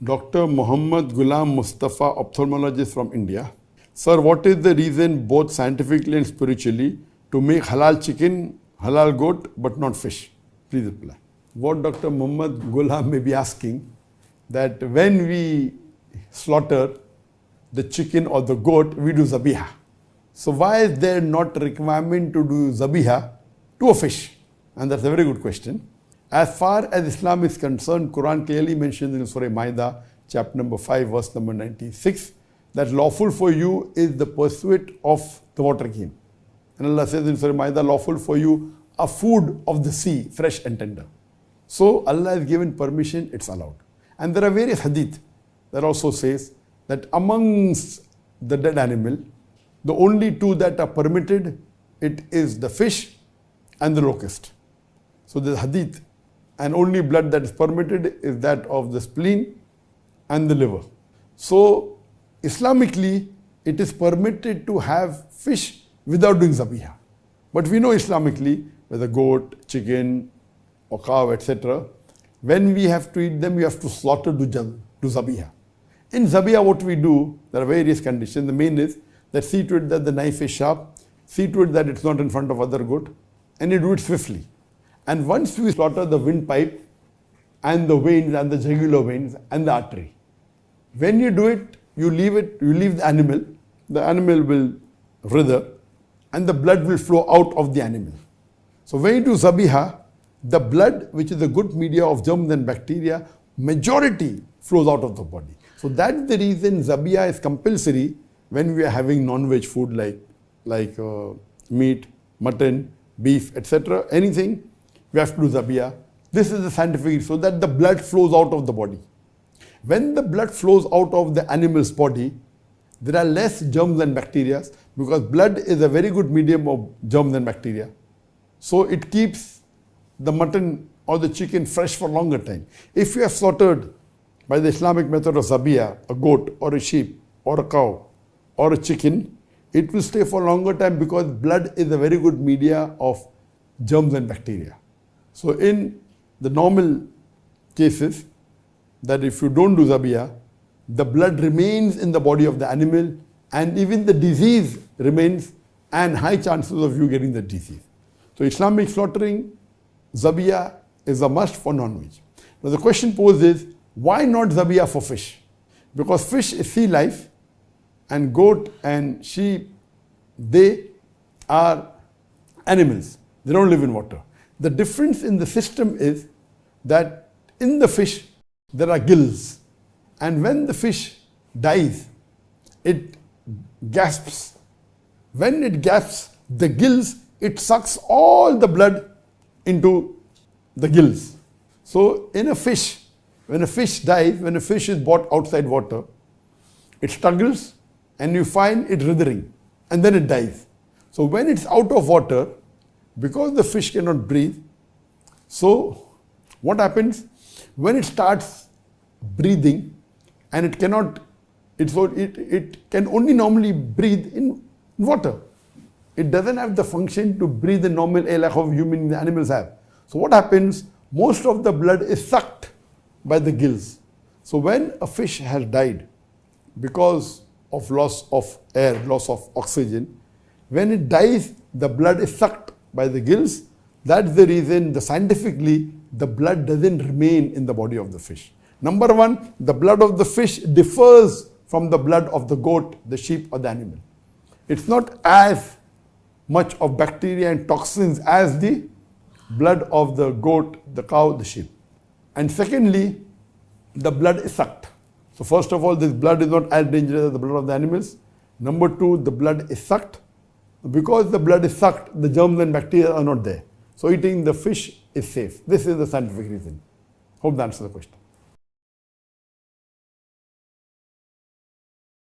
Dr. Muhammad Ghulam Mustafa, ophthalmologist from India. Sir, what is the reason both scientifically and spiritually to make halal chicken, halal goat, but not fish? Please reply. What Dr. Muhammad Ghulam may be asking, that when we slaughter the chicken or the goat, we do zabiha. So why is there not a requirement to do zabiha to a fish? And that's a very good question. As far as Islam is concerned, Quran clearly mentions in Surah Maida, chapter number 5, verse number 96, that lawful for you is the pursuit of the water game. And Allah says in Surah Maida, lawful for you are food of the sea, fresh and tender. So Allah has given permission, it's allowed. And there are various hadith that also says that amongst the dead animal, the only two that are permitted, it is the fish and the locust. So the hadith, and only blood that is permitted is that of the spleen and the liver. So Islamically, it is permitted to have fish without doing zabiha. But we know Islamically, whether goat, chicken or cow, etc., when we have to eat them, we have to slaughter to zabiha. In zabiha, what we do, there are various conditions. The main is that see to it that the knife is sharp, see to it that it's not in front of other goat, and you do it swiftly. And once we slaughter the windpipe and the veins and the jugular veins and the artery, when you do it, you leave the animal will writhe and the blood will flow out of the animal. So when you do zabiha, the blood, which is a good media of germs and bacteria, majority flows out of the body. So that's the reason zabiha is compulsory when we are having non-veg food like meat, mutton, beef, etc., anything, we have to do zabiya. This is the scientific, so that the blood flows out of the body. When the blood flows out of the animal's body, there are less germs and bacteria, because blood is a very good medium of germs and bacteria. So it keeps the mutton or the chicken fresh for longer time. If you have slaughtered by the Islamic method of zabiya, a goat or a sheep or a cow or a chicken, it will stay for a longer time because blood is a very good media of germs and bacteria. So in the normal cases, that if you don't do zabiya, the blood remains in the body of the animal and even the disease remains and high chances of you getting the disease. So Islamic slaughtering, zabiya is a must for non-veg. Now the question posed is, why not zabiya for fish? Because fish is sea life and goat and sheep, they are animals. They don't live in water. The difference in the system is that in the fish, there are gills. And when the fish dies, it gasps. When it gasps, the gills, it sucks all the blood into the gills. So in a fish, when a fish dies, when a fish is brought outside water, it struggles and you find it writhing and then it dies. So when it's out of water, because the fish cannot breathe, so what happens? When it starts breathing and it cannot, it can only normally breathe in water. It doesn't have the function to breathe the normal air like how human animals have. So what happens? Most of the blood is sucked by the gills. So when a fish has died because of loss of air, loss of oxygen, when it dies, the blood is sucked by the gills. That's the reason scientifically the blood doesn't remain in the body of the fish. Number one, the blood of the fish differs from the blood of the goat, the sheep or the animal. It's not as much of bacteria and toxins as the blood of the goat, the cow, the sheep. And secondly, the blood is sucked. So first of all, this blood is not as dangerous as the blood of the animals. Number two, the blood is sucked. Because the blood is sucked, the germs and bacteria are not there. So eating the fish is safe. This is the scientific reason. Hope that answers the question.